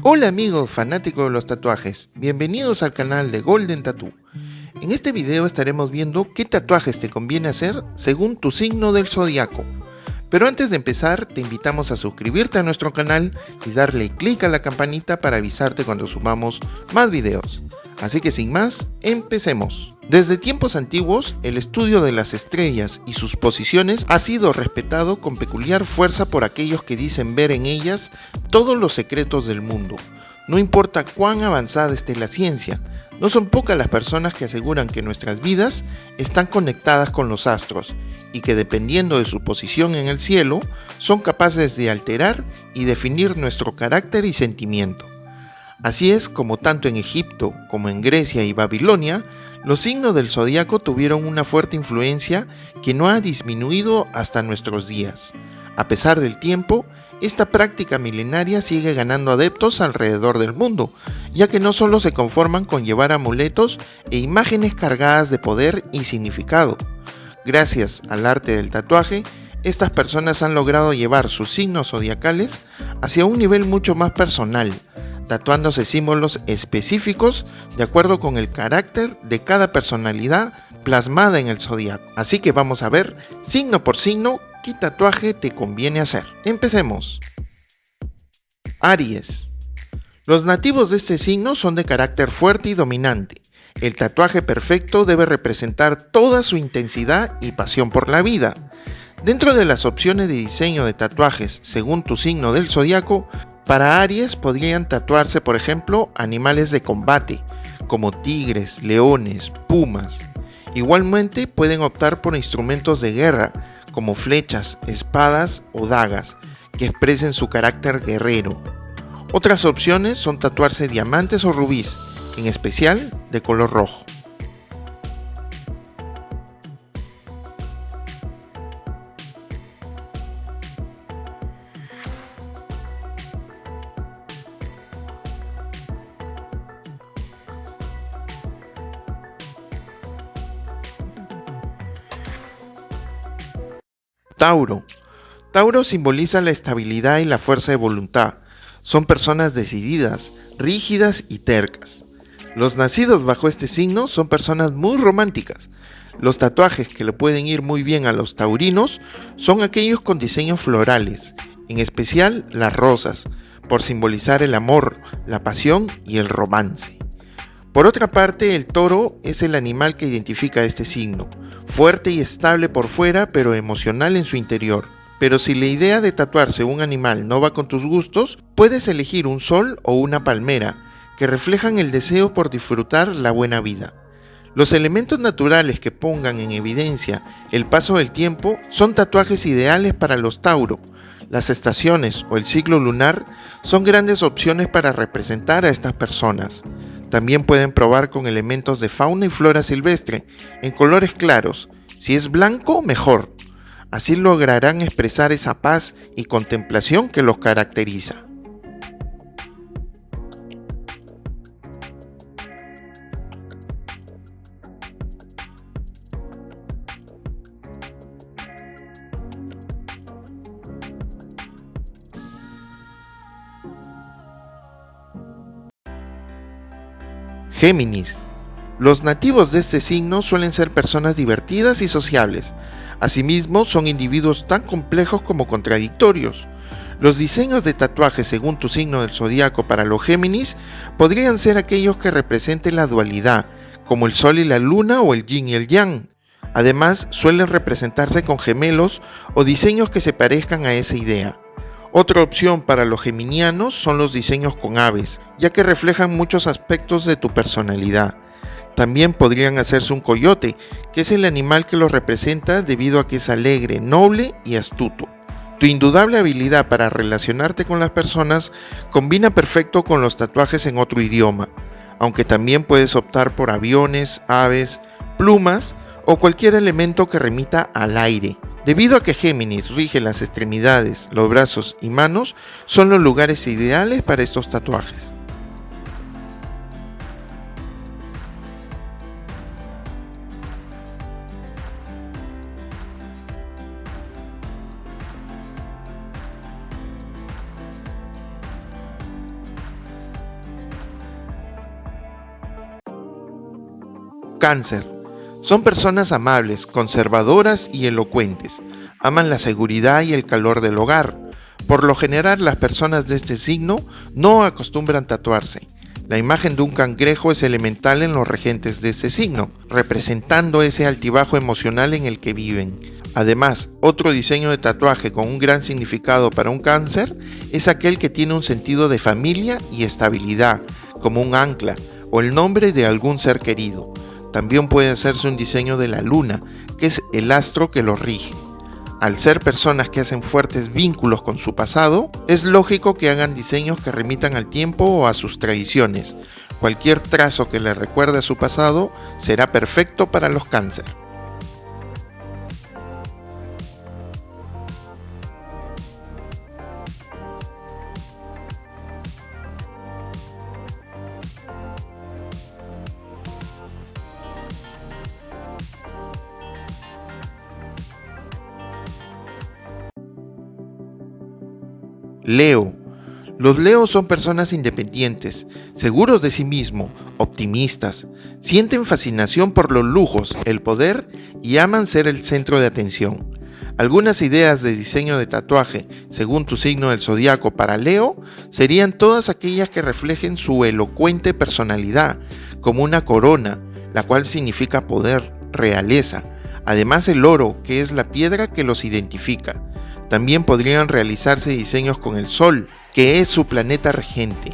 Hola amigos fanáticos de los tatuajes, bienvenidos al canal de Golden Tattoo. En este video estaremos viendo qué tatuajes te conviene hacer según tu signo del zodiaco. Pero antes de empezar, te invitamos a suscribirte a nuestro canal y darle clic a la campanita para avisarte cuando subamos más videos. Así que sin más, empecemos. Desde tiempos antiguos, el estudio de las estrellas y sus posiciones ha sido respetado con peculiar fuerza por aquellos que dicen ver en ellas todos los secretos del mundo. No importa cuán avanzada esté la ciencia, no son pocas las personas que aseguran que nuestras vidas están conectadas con los astros y que dependiendo de su posición en el cielo, son capaces de alterar y definir nuestro carácter y sentimiento. Así es como tanto en Egipto como en Grecia y Babilonia, los signos del zodiaco tuvieron una fuerte influencia que no ha disminuido hasta nuestros días. A pesar del tiempo, esta práctica milenaria sigue ganando adeptos alrededor del mundo, ya que no solo se conforman con llevar amuletos e imágenes cargadas de poder y significado. Gracias al arte del tatuaje, estas personas han logrado llevar sus signos zodiacales hacia un nivel mucho más personal, tatuándose símbolos específicos de acuerdo con el carácter de cada personalidad plasmada en el zodiaco. Así que vamos a ver signo por signo qué tatuaje te conviene hacer. Empecemos. Aries. Los nativos de este signo son de carácter fuerte y dominante. El tatuaje perfecto debe representar toda su intensidad y pasión por la vida. Dentro de las opciones de diseño de tatuajes según tu signo del zodiaco, para Aries podrían tatuarse, por ejemplo, animales de combate, como tigres, leones, pumas. Igualmente pueden optar por instrumentos de guerra, como flechas, espadas o dagas, que expresen su carácter guerrero. Otras opciones son tatuarse diamantes o rubíes, en especial de color rojo. Tauro. Tauro simboliza la estabilidad y la fuerza de voluntad. Son personas decididas, rígidas y tercas. Los nacidos bajo este signo son personas muy románticas. Los tatuajes que le pueden ir muy bien a los taurinos son aquellos con diseños florales, en especial las rosas, por simbolizar el amor, la pasión y el romance. Por otra parte, el toro es el animal que identifica este signo, fuerte y estable por fuera, pero emocional en su interior. Pero si la idea de tatuarse un animal no va con tus gustos, puedes elegir un sol o una palmera, que reflejan el deseo por disfrutar la buena vida. Los elementos naturales que pongan en evidencia el paso del tiempo son tatuajes ideales para los Tauro. Las estaciones o el ciclo lunar son grandes opciones para representar a estas personas. También pueden probar con elementos de fauna y flora silvestre, en colores claros. Si es blanco, mejor. Así lograrán expresar esa paz y contemplación que los caracteriza. Géminis. Los nativos de este signo suelen ser personas divertidas y sociables. Asimismo, son individuos tan complejos como contradictorios. Los diseños de tatuajes según tu signo del zodiaco para los Géminis podrían ser aquellos que representen la dualidad, como el sol y la luna o el yin y el yang. Además, suelen representarse con gemelos o diseños que se parezcan a esa idea. Otra opción para los geminianos son los diseños con aves, ya que reflejan muchos aspectos de tu personalidad. También podrían hacerse un coyote, que es el animal que los representa debido a que es alegre, noble y astuto. Tu indudable habilidad para relacionarte con las personas combina perfecto con los tatuajes en otro idioma, aunque también puedes optar por aviones, aves, plumas o cualquier elemento que remita al aire. Debido a que Géminis rige las extremidades, los brazos y manos, son los lugares ideales para estos tatuajes. Cáncer. Son personas amables, conservadoras y elocuentes. Aman la seguridad y el calor del hogar. Por lo general, las personas de este signo no acostumbran tatuarse. La imagen de un cangrejo es elemental en los regentes de este signo, representando ese altibajo emocional en el que viven. Además, otro diseño de tatuaje con un gran significado para un cáncer es aquel que tiene un sentido de familia y estabilidad, como un ancla o el nombre de algún ser querido. También puede hacerse un diseño de la luna, que es el astro que lo rige. Al ser personas que hacen fuertes vínculos con su pasado, es lógico que hagan diseños que remitan al tiempo o a sus tradiciones. Cualquier trazo que le recuerde a su pasado será perfecto para los cáncer. Leo. Los Leos son personas independientes, seguros de sí mismos, optimistas, sienten fascinación por los lujos, el poder y aman ser el centro de atención. Algunas ideas de diseño de tatuaje, según tu signo del zodiaco para Leo, serían todas aquellas que reflejen su elocuente personalidad, como una corona, la cual significa poder, realeza. Además el oro, que es la piedra que los identifica. También podrían realizarse diseños con el Sol, que es su planeta regente.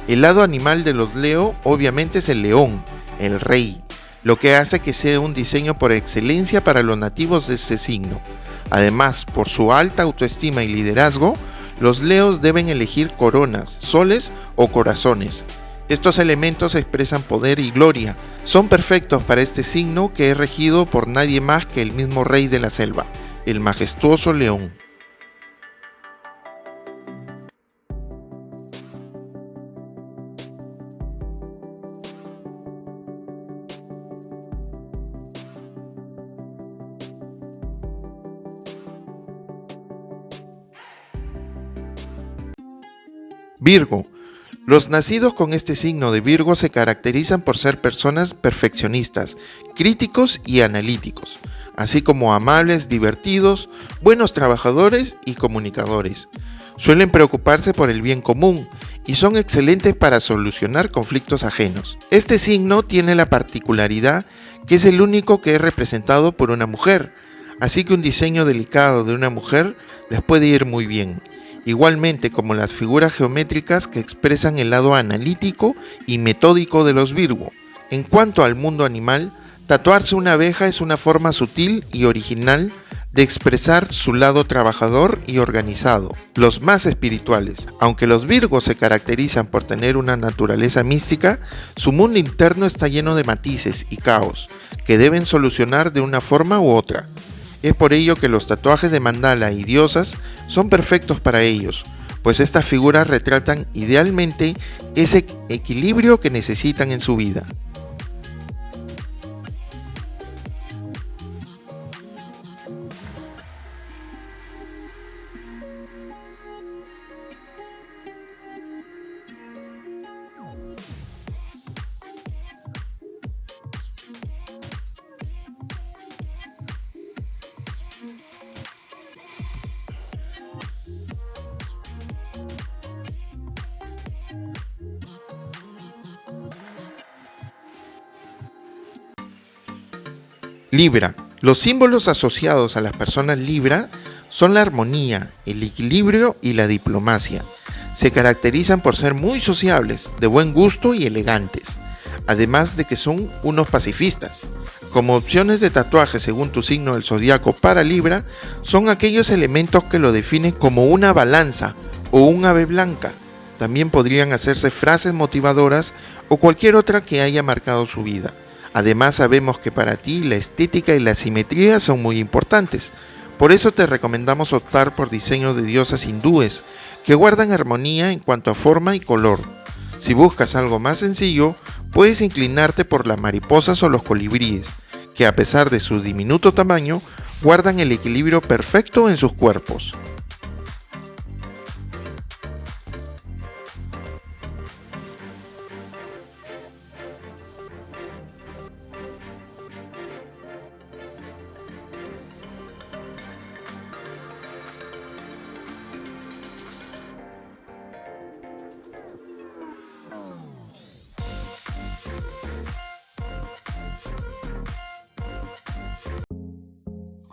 El lado animal de los Leo obviamente es el león, el rey, lo que hace que sea un diseño por excelencia para los nativos de este signo. Además, por su alta autoestima y liderazgo, los Leos deben elegir coronas, soles o corazones. Estos elementos expresan poder y gloria. Son perfectos para este signo que es regido por nadie más que el mismo rey de la selva, el majestuoso león. Virgo. Los nacidos con este signo de Virgo se caracterizan por ser personas perfeccionistas, críticos y analíticos, así como amables, divertidos, buenos trabajadores y comunicadores. Suelen preocuparse por el bien común y son excelentes para solucionar conflictos ajenos. Este signo tiene la particularidad que es el único que es representado por una mujer, así que un diseño delicado de una mujer les puede ir muy bien. Igualmente como las figuras geométricas que expresan el lado analítico y metódico de los Virgo. En cuanto al mundo animal, tatuarse una abeja es una forma sutil y original de expresar su lado trabajador y organizado. Los más espirituales, aunque los Virgos se caracterizan por tener una naturaleza mística, su mundo interno está lleno de matices y caos, que deben solucionar de una forma u otra. Es por ello que los tatuajes de mandala y diosas son perfectos para ellos, pues estas figuras retratan idealmente ese equilibrio que necesitan en su vida. Libra. Los símbolos asociados a las personas Libra son la armonía, el equilibrio y la diplomacia. Se caracterizan por ser muy sociables, de buen gusto y elegantes, además de que son unos pacifistas. Como opciones de tatuaje según tu signo del zodiaco para Libra, son aquellos elementos que lo definen como una balanza o un ave blanca. También podrían hacerse frases motivadoras o cualquier otra que haya marcado su vida. Además sabemos que para ti la estética y la simetría son muy importantes. Por eso te recomendamos optar por diseños de diosas hindúes que guardan armonía en cuanto a forma y color. Si buscas algo más sencillo, puedes inclinarte por las mariposas o los colibríes, que a pesar de su diminuto tamaño, guardan el equilibrio perfecto en sus cuerpos.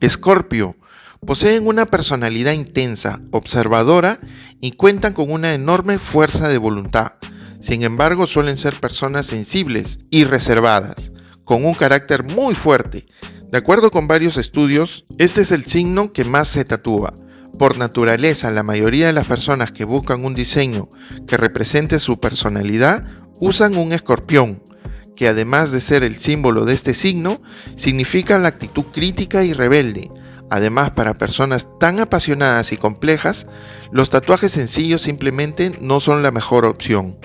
Escorpio. Poseen una personalidad intensa, observadora y cuentan con una enorme fuerza de voluntad. Sin embargo, suelen ser personas sensibles y reservadas, con un carácter muy fuerte. De acuerdo con varios estudios, este es el signo que más se tatúa. Por naturaleza, la mayoría de las personas que buscan un diseño que represente su personalidad usan un escorpión, que además de ser el símbolo de este signo, significa la actitud crítica y rebelde. Además, para personas tan apasionadas y complejas, los tatuajes sencillos simplemente no son la mejor opción.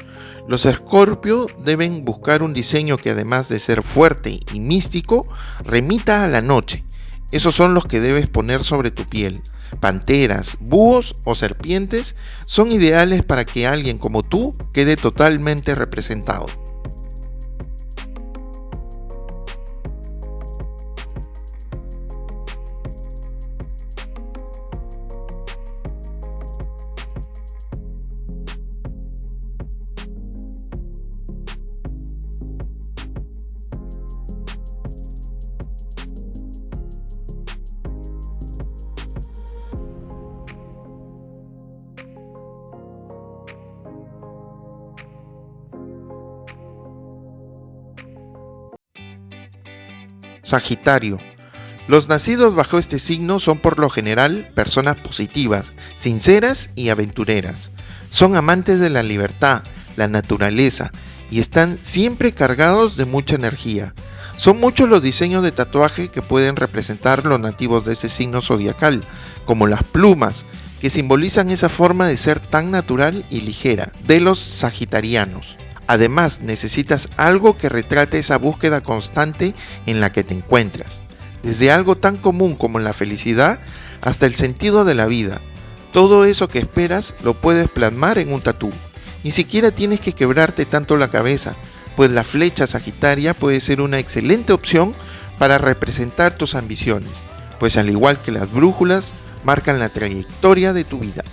Los Escorpio deben buscar un diseño que, además de ser fuerte y místico, remita a la noche. Esos son los que debes poner sobre tu piel. Panteras, búhos o serpientes son ideales para que alguien como tú quede totalmente representado. Sagitario. Los nacidos bajo este signo son por lo general personas positivas, sinceras y aventureras. Son amantes de la libertad, la naturaleza y están siempre cargados de mucha energía. Son muchos los diseños de tatuaje que pueden representar los nativos de este signo zodiacal, como las plumas, que simbolizan esa forma de ser tan natural y ligera de los sagitarianos. Además, necesitas algo que retrate esa búsqueda constante en la que te encuentras, desde algo tan común como la felicidad hasta el sentido de la vida. Todo eso que esperas lo puedes plasmar en un tatú. Ni siquiera tienes que quebrarte tanto la cabeza, pues la flecha sagitaria puede ser una excelente opción para representar tus ambiciones, pues al igual que las brújulas, marcan la trayectoria de tu vida.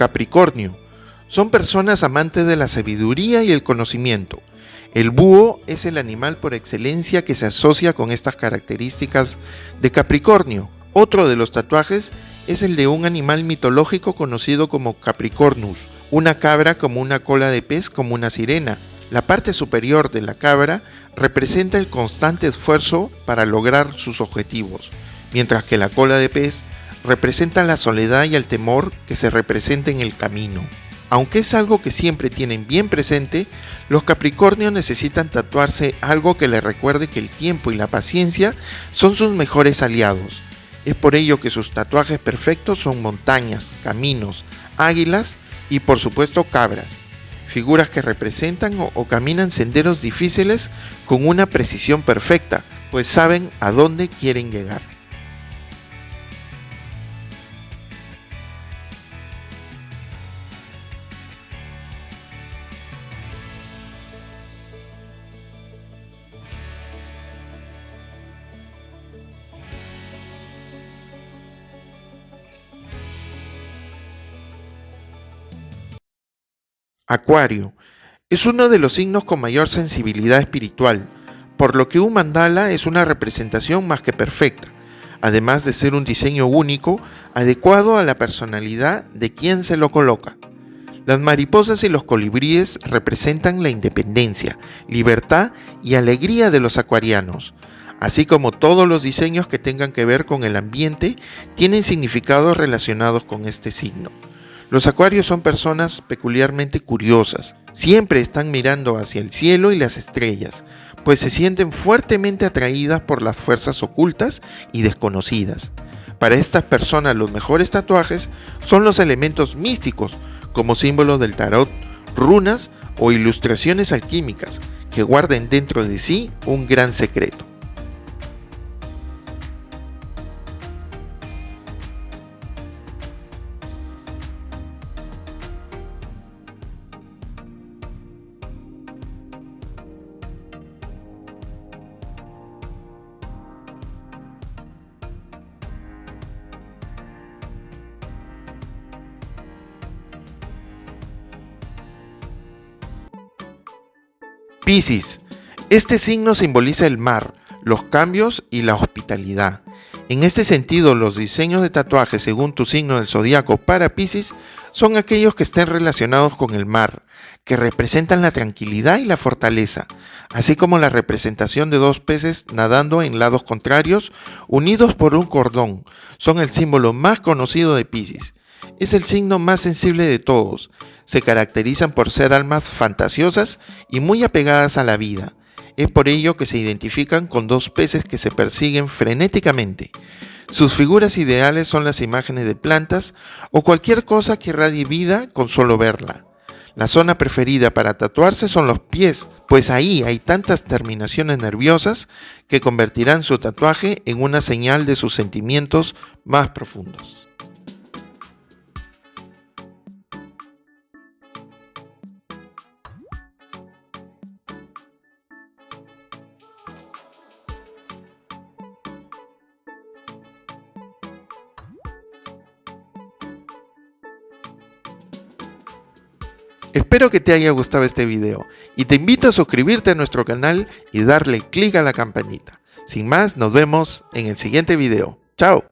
Capricornio. Son personas amantes de la sabiduría y el conocimiento. El búho es el animal por excelencia que se asocia con estas características de Capricornio. Otro de los tatuajes es el de un animal mitológico conocido como Capricornus, una cabra como una cola de pez como una sirena. La parte superior de la cabra representa el constante esfuerzo para lograr sus objetivos, mientras que la cola de pez representa la soledad y el temor que se representa en el camino. Aunque es algo que siempre tienen bien presente, los Capricornios necesitan tatuarse algo que les recuerde que el tiempo y la paciencia son sus mejores aliados. Es por ello que sus tatuajes perfectos son montañas, caminos, águilas y por supuesto cabras, figuras que representan o caminan senderos difíciles con una precisión perfecta, pues saben a dónde quieren llegar. Acuario. Es uno de los signos con mayor sensibilidad espiritual, por lo que un mandala es una representación más que perfecta, además de ser un diseño único, adecuado a la personalidad de quien se lo coloca. Las mariposas y los colibríes representan la independencia, libertad y alegría de los acuarianos, así como todos los diseños que tengan que ver con el ambiente tienen significados relacionados con este signo. Los acuarios son personas peculiarmente curiosas, siempre están mirando hacia el cielo y las estrellas, pues se sienten fuertemente atraídas por las fuerzas ocultas y desconocidas. Para estas personas los mejores tatuajes son los elementos místicos, como símbolos del tarot, runas o ilustraciones alquímicas, que guarden dentro de sí un gran secreto. Piscis. Este signo simboliza el mar, los cambios y la hospitalidad. En este sentido, los diseños de tatuajes según tu signo del zodiaco para Piscis son aquellos que estén relacionados con el mar, que representan la tranquilidad y la fortaleza, así como la representación de dos peces nadando en lados contrarios, unidos por un cordón. Son el símbolo más conocido de Piscis. Es el signo más sensible de todos. Se caracterizan por ser almas fantasiosas y muy apegadas a la vida. Es por ello que se identifican con dos peces que se persiguen frenéticamente. Sus figuras ideales son las imágenes de plantas o cualquier cosa que irradie vida con solo verla. La zona preferida para tatuarse son los pies, pues ahí hay tantas terminaciones nerviosas que convertirán su tatuaje en una señal de sus sentimientos más profundos. Espero que te haya gustado este video y te invito a suscribirte a nuestro canal y darle clic a la campanita. Sin más, nos vemos en el siguiente video. ¡Chao!